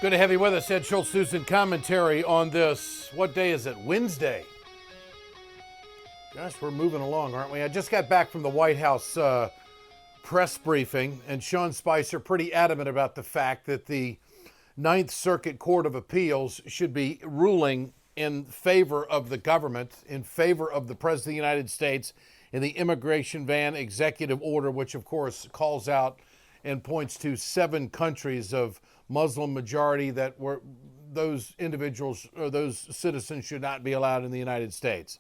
Good to have you with us, Ed Schultz, news and commentary on this. What day is it? Wednesday. Gosh, we're moving along, aren't we? I just got back from the White House press briefing, and Sean Spicer pretty adamant about the fact that the Ninth Circuit Court of Appeals should be ruling in favor of the government, in favor of the President of the United States in the immigration ban executive order, which of course calls out and points to 7 countries of Muslim majority that were those individuals or those citizens should not be allowed in the United States.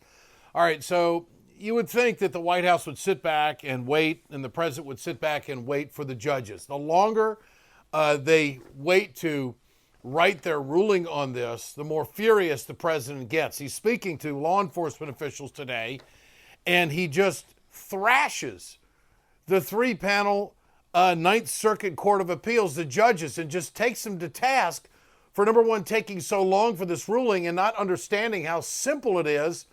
All right, so you would think that the White House would sit back and wait, and the president would sit back and wait for the judges. The longer they wait to write their ruling on this, the more furious the president gets. He's speaking to law enforcement officials today, and he just thrashes the 3-panel Ninth Circuit Court of Appeals, the judges, and just takes them to task for, number one, taking so long for this ruling and not understanding how simple it is,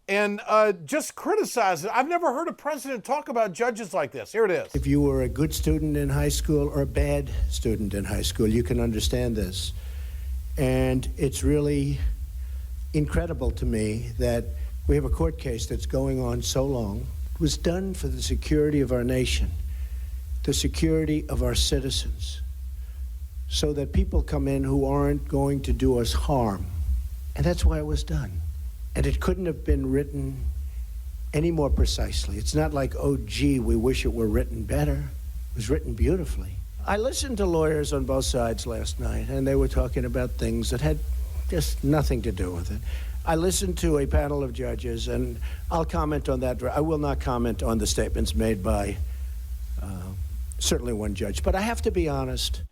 and just criticize it. I've never heard a president talk about judges like this. Here it is. If you were a good student in high school or a bad student in high school, you can understand this. And it's really incredible to me that we have a court case that's going on so long. It was done for the security of our nation, the security of our citizens, so that people come in who aren't going to do us harm. And that's why it was done. And it couldn't have been written any more precisely. It's not like, oh, gee, we wish it were written better. It was written beautifully. I listened to lawyers on both sides last night, and they were talking about things that had just nothing to do with it. I listened to a panel of judges, and I'll comment on that. I will not comment on the statements made by certainly one judge, but I have to be honest.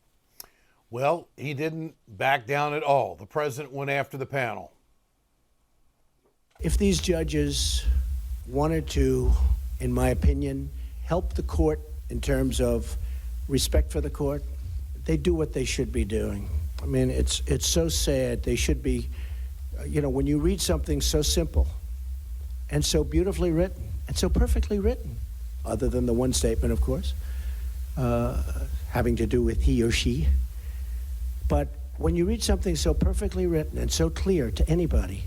Well, he didn't back down at all. The president went after the panel. If these judges wanted to, in my opinion, help the court in terms of respect for the court, they do what they should be doing. I mean, it's so sad. They should be, when you read something so simple and so beautifully written and so perfectly written, other than the one statement, of course, having to do with he or she. But when you read something so perfectly written and so clear to anybody,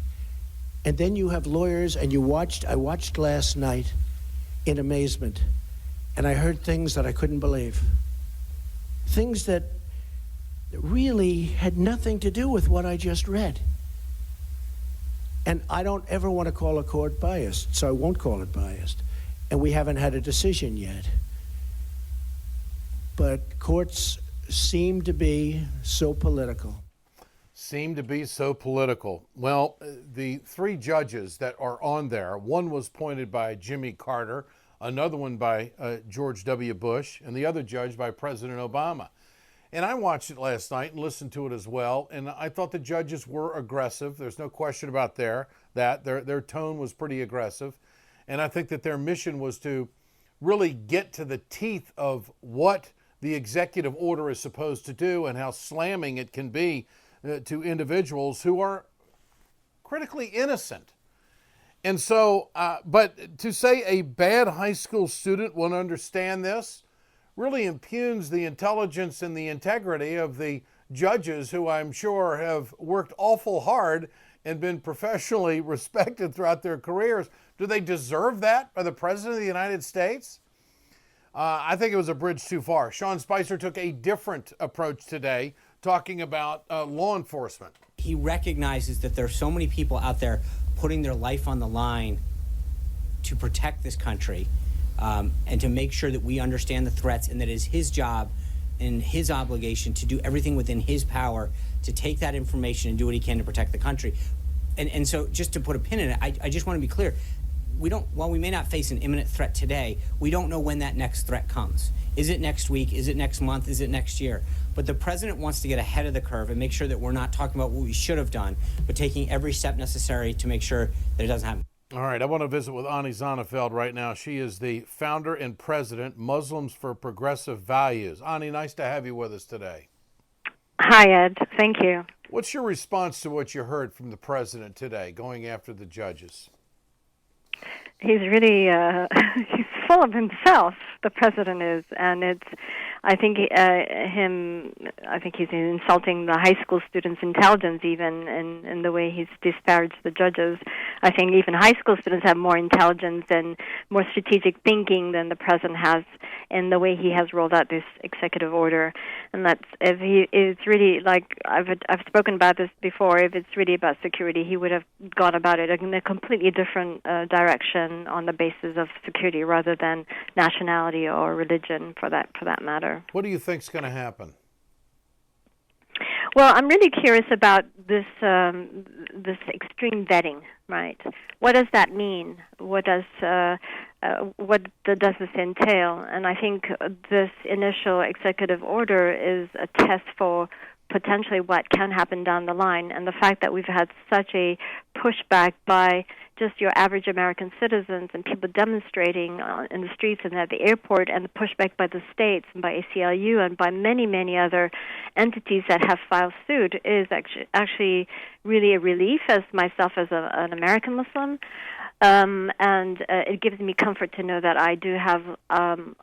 and then you have lawyers, and I watched last night in amazement, and I heard things that I couldn't believe. Things that really had nothing to do with what I just read. And I don't ever want to call a court biased, so I won't call it biased. And we haven't had a decision yet. But courts seem to be so political. Well, the 3 judges that are on there, one was appointed by Jimmy Carter, another one by George W. Bush, and the other judge by President Obama. And I watched it last night and listened to it as well, and I thought the judges were aggressive. There's no question about that. Their tone was pretty aggressive. And I think that their mission was to really get to the teeth of what the executive order is supposed to do and how slamming it can be to individuals who are critically innocent. And so, but to say a bad high school student won't understand this really impugns the intelligence and the integrity of the judges, who I'm sure have worked awful hard and been professionally respected throughout their careers. Do they deserve that by the President of the United States? I think it was a bridge too far. Sean Spicer took a different approach today, talking about law enforcement. He recognizes that there are so many people out there putting their life on the line to protect this country, and to make sure that we understand the threats, and that it is his job and his obligation to do everything within his power to take that information and do what he can to protect the country. And so, just to put a pin in it, I just want to be clear. While we may not face an imminent threat today, we don't know when that next threat comes. Is it next week? Is it next month? Is it next year? But the president wants to get ahead of the curve and make sure that we're not talking about what we should have done, but taking every step necessary to make sure that it doesn't happen. All right, I want to visit with Ani Zonneveld right now. She is the founder and president, Muslims for Progressive Values. Ani, nice to have you with us today. Hi, Ed. Thank you. What's your response to what you heard from the president today, going after the judges? He's really he's full of himself, the president is, and I think I think he's insulting the high school students' intelligence even in the way he's disparaged the judges. I think even high school students have more intelligence and more strategic thinking than the president has in the way he has rolled out this executive order. And that's, if he is really, like I've spoken about this before, if it's really about security, he would have gone about it in a completely different direction on the basis of security rather than nationality or religion, for that matter. What do you think's going to happen? Well, I'm really curious about this extreme vetting, right? What does that mean? What does this entail? And I think this initial executive order is a test for potentially what can happen down the line. And the fact that we've had such a pushback by just your average American citizens and people demonstrating in the streets and at the airport, and the pushback by the states and by ACLU and by many, many other entities that have filed suit is actually really a relief as myself as an American Muslim. And it gives me comfort to know that I do have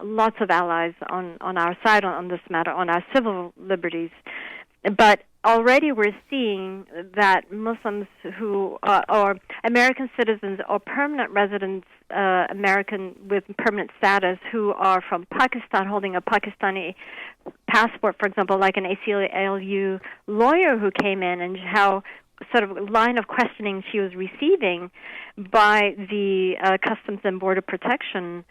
lots of allies on our side on this matter, on our civil liberties. But already we're seeing that Muslims who or American citizens or permanent residents, American with permanent status, who are from Pakistan holding a Pakistani passport, for example, like an ACLU lawyer who came in, and how sort of line of questioning she was receiving by the Customs and Border Protection.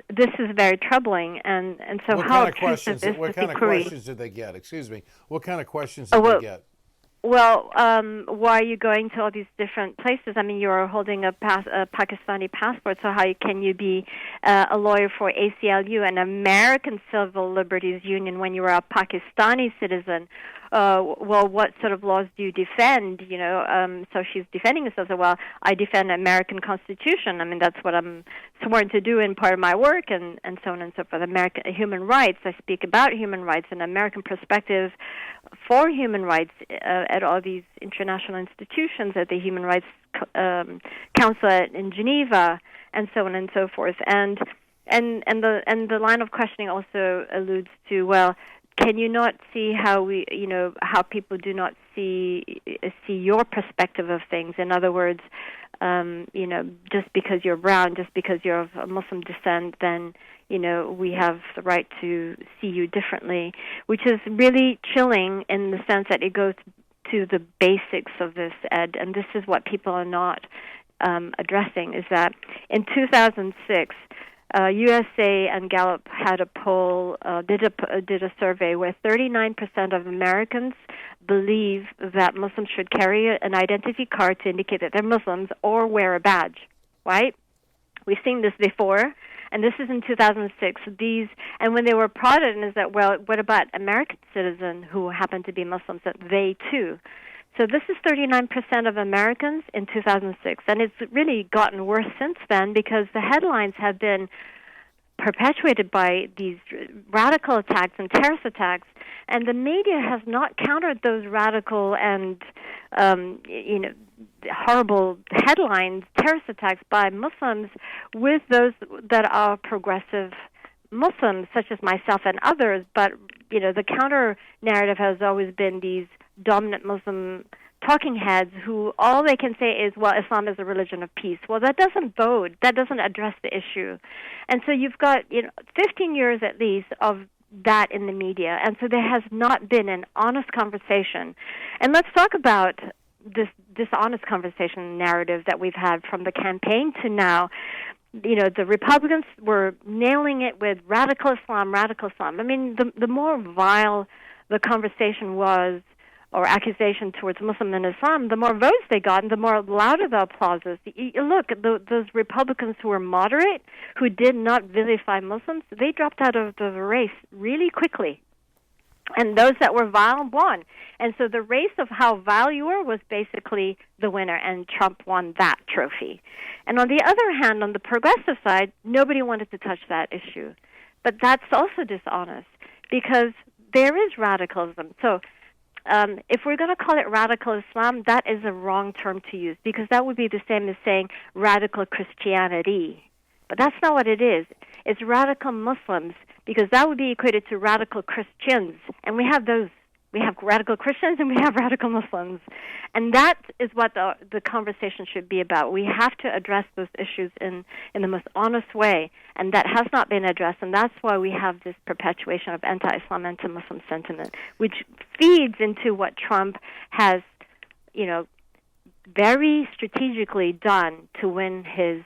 This is very troubling, and so what how kind of questions? What kind of questions did they get? Excuse me. What kind of questions did they get? Well, why are you going to all these different places? I mean, you're holding a Pakistani passport, so how can you be a lawyer for ACLU, an American Civil Liberties Union, when you are a Pakistani citizen? Well, what sort of laws do you defend? You know, so she's defending herself. So, well, I defend the American Constitution. I mean, that's what I'm sworn to do in part of my work, and so on and so forth. American human rights. I speak about human rights, an American perspective for human rights at all these international institutions, at the Human Rights Council in Geneva, and so on and so forth. And the line of questioning also alludes to, well, can you not see how how people do not see your perspective of things? In other words, just because you're brown, just because you're of Muslim descent, then we have the right to see you differently, which is really chilling in the sense that it goes to the basics of this, Ed, and this is what people are not addressing, is that in 2006, USA and Gallup had a poll, did a survey where 39% of Americans believe that Muslims should carry an identity card to indicate that they're Muslims or wear a badge, right? We've seen this before, and this is in 2006. And when they were prodded, and is that, well, what about American citizens who happen to be Muslims, that they too? So this is 39% of Americans in 2006, and it's really gotten worse since then because the headlines have been perpetuated by these radical attacks and terrorist attacks, and the media has not countered those radical and horrible headlines, terrorist attacks by Muslims, with those that are progressive Muslims, such as myself and others. But the counter narrative has always been these dominant Muslim talking heads who all they can say is, well, Islam is a religion of peace. Well, that doesn't that doesn't address the issue. And so you've got 15 years at least of that in the media, and so there has not been an honest conversation. And let's talk about this dishonest conversation narrative that we've had from the campaign to now. The Republicans were nailing it with radical Islam, radical Islam. I mean, the more vile the conversation was, or accusation towards Muslim and Islam, the more votes they got and the more louder the applauses. Look, those Republicans who were moderate, who did not vilify Muslims, they dropped out of the race really quickly. And those that were vile won. And so the race of how vile you were was basically the winner, and Trump won that trophy. And on the other hand, on the progressive side, nobody wanted to touch that issue. But that's also dishonest because there is radicalism. So if we're going to call it radical Islam, that is a wrong term to use because that would be the same as saying radical Christianity. But that's not what it is. it's radical Muslims, because that would be equated to radical Christians. And we have those. We have radical Christians and we have radical Muslims. And that is what the conversation should be about. We have to address those issues in the most honest way, and that has not been addressed, and that's why we have this perpetuation of anti-Islam, anti-Muslim sentiment, which feeds into what Trump has, very strategically done to win his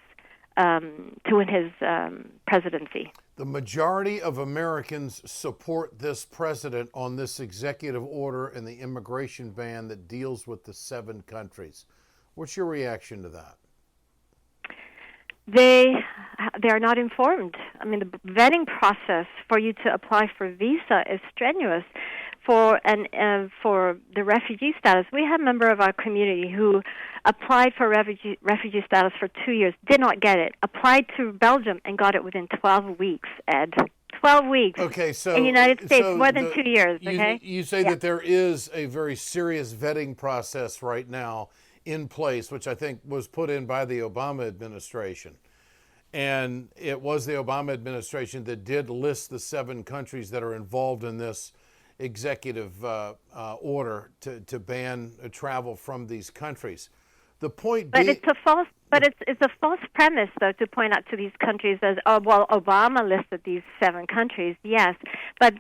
presidency. The majority of Americans support this president on this executive order and the immigration ban that deals with the 7 countries. What's your reaction to that? They are not informed. I mean, the vetting process for you to apply for visa is strenuous. For the refugee status, we have a member of our community who applied for refugee status for 2 years, did not get it, applied to Belgium and got it within 12 weeks, Ed. 12 weeks. Okay, so in the United States, more than 2 years, okay? You say that there is a very serious vetting process right now in place, which I think was put in by the Obama administration. And it was the Obama administration that did list the 7 countries that are involved in this executive order to ban travel from these countries. The point but it's a false premise, though, to point out to these countries as, Obama listed these 7 countries, yes, but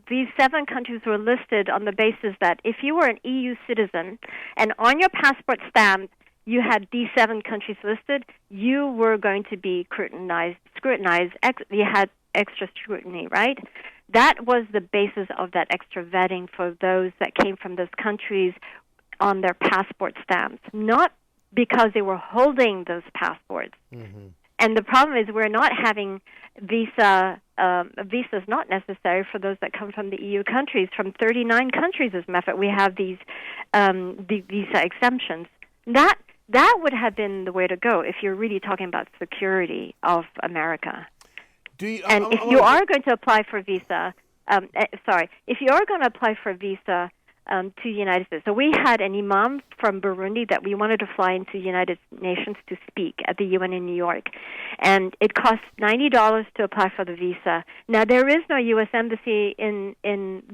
these 7 countries were listed on the basis that if you were an EU citizen and on your passport stamp you had these 7 countries listed, you were going to be scrutinized. You had extra scrutiny, right? That was the basis of that extra vetting for those that came from those countries on their passport stamps, not because they were holding those passports. Mm-hmm. And the problem is we're not having visas not necessary for those that come from the EU countries, from 39 countries, as a matter of fact. We have these the visa exemptions. That would have been the way to go if you're really talking about security of America. If you are going to apply for visa, if you are going to apply for a visa to the United States, so we had an imam from Burundi that we wanted to fly into the United Nations to speak at the UN in New York, and it cost $90 to apply for the visa. Now there is no U.S. embassy in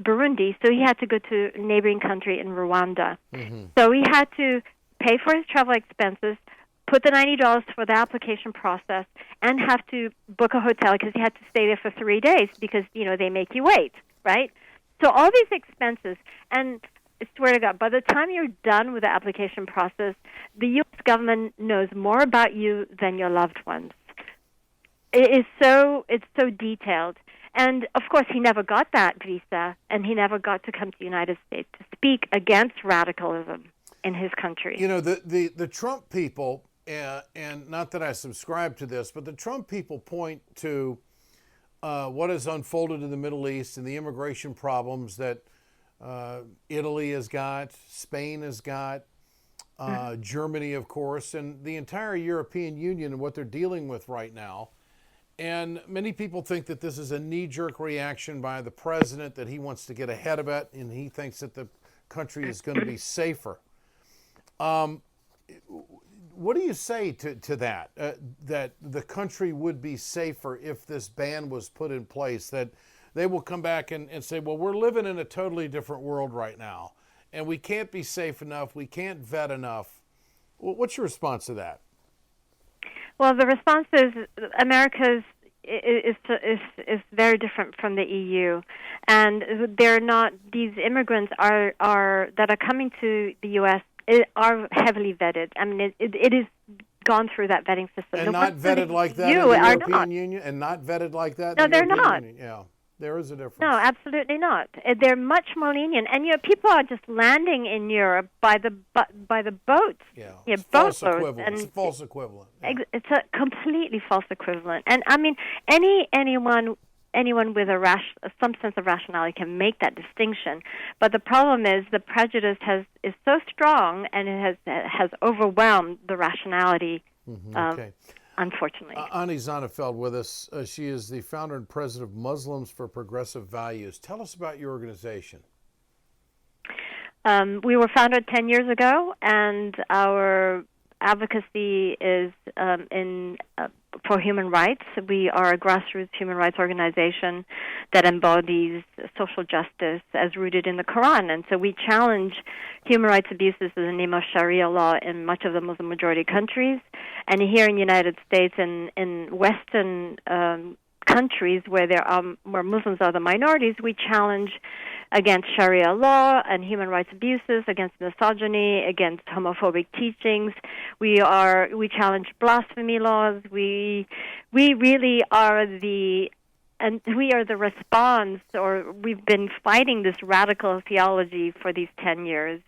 Burundi, so he had to go to a neighboring country in Rwanda. Mm-hmm. So he had to pay for his travel expenses, put the $90 for the application process, and have to book a hotel because he had to stay there for 3 days because, they make you wait, right? So all these expenses, and I swear to God, by the time you're done with the application process, the U.S. government knows more about you than your loved ones. It's so detailed. And, of course, he never got that visa, and he never got to come to the United States to speak against radicalism in his country. The Trump people, and not that I subscribe to this, but the Trump people point to what has unfolded in the Middle East and the immigration problems that Italy has got, Spain has got, Germany, of course, and the entire European Union and what they're dealing with right now. And many people think that this is a knee-jerk reaction by the president, that he wants to get ahead of it, and he thinks that the country is going to be safer. What do you say to that, that the country would be safer if this ban was put in place, that they will come back and say, well, we're living in a totally different world right now, and we can't be safe enough, we can't vet enough. Well, what's your response to that? Well, the response is America's is very different from the EU, and they're not. These immigrants that are coming to the U.S. are heavily vetted. I mean, it is gone through that vetting system. And not vetted like that in the European Union, and not vetted like that. No, they're not. Yeah. There is a difference. No, absolutely not. They're much more lenient, and people are just landing in Europe by the boats. Yeah, it's false equivalent. It's a false equivalent. Yeah. It's a completely false equivalent. And I mean, anyone with some sense of rationality can make that distinction. But the problem is the prejudice is so strong, and it has overwhelmed the rationality. Mm-hmm. Okay. Unfortunately. Ani Zonneveld with us. She is the founder and president of Muslims for Progressive Values. Tell us about your organization. We were founded 10 years ago, and our advocacy is for human rights. We are a grassroots human rights organization that embodies social justice as rooted in the Quran. And so we challenge human rights abuses in the name of Sharia law in much of the Muslim majority countries. And here in the United States and in Western countries where where Muslims are the minorities, we challenge against Sharia law and human rights abuses, against misogyny, against homophobic teachings. We challenge blasphemy laws. We really are the response, or we've been fighting this radical theology for these 10 years.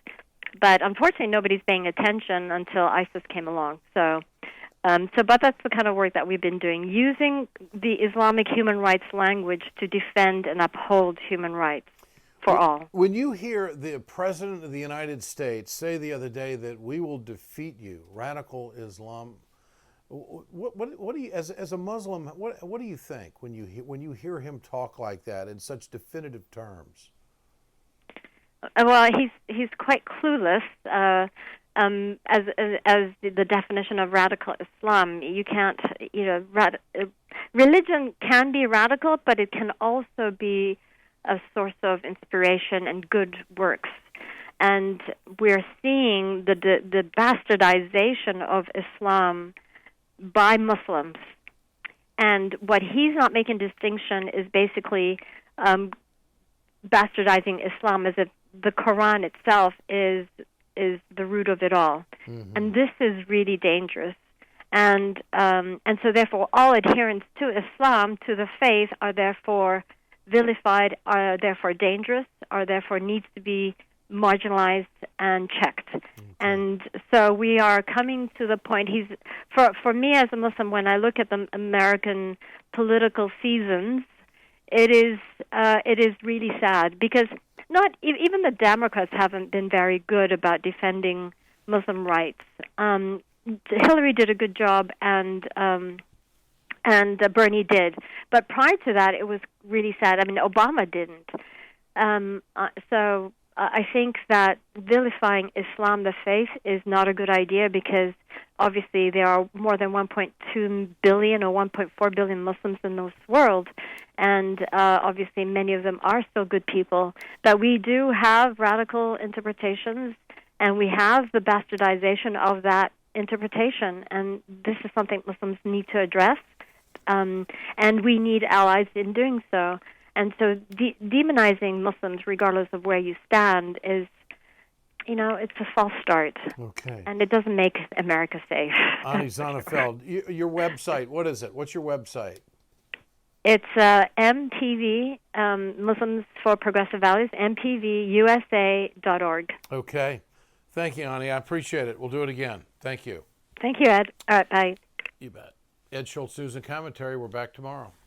But unfortunately, nobody's paying attention until ISIS came along. But that's the kind of work that we've been doing, using the Islamic human rights language to defend and uphold human rights for all. When you hear the President of the United States say the other day that we will defeat you, radical Islam, what do you, as a Muslim, what do you think when you hear him talk like that in such definitive terms? Well, he's quite clueless. As the definition of radical Islam, you can't, religion can be radical, but it can also be a source of inspiration and good works. And we're seeing the bastardization of Islam by Muslims. And what he's not making distinction is basically bastardizing Islam as if the Quran itself is the root of it all. Mm-hmm. And this is really dangerous. And so therefore all adherents to Islam, to the faith, are therefore vilified, are therefore dangerous, are therefore needs to be marginalized and checked. Okay. And so we are coming to the point, for me as a Muslim, when I look at the American political seasons, it is really sad, because not even the Democrats haven't been very good about defending Muslim rights. Hillary did a good job, and Bernie did, but prior to that, it was really sad. I mean, Obama didn't. So I think that vilifying Islam, the faith, is not a good idea, because obviously there are more than 1.2 billion or 1.4 billion Muslims in this world, and obviously many of them are still good people. But we do have radical interpretations, and we have the bastardization of that interpretation, and this is something Muslims need to address, and we need allies in doing so. And so demonizing Muslims, regardless of where you stand, is, it's a false start. Okay. And it doesn't make America safe. Annie Zonneveld, your website, what is it? What's your website? It's MPV, Muslims for Progressive Values, mpvusa.org. Okay. Thank you, Annie. I appreciate it. We'll do it again. Thank you. Thank you, Ed. All right, bye. You bet. Ed Schultz, News and Commentary. We're back tomorrow.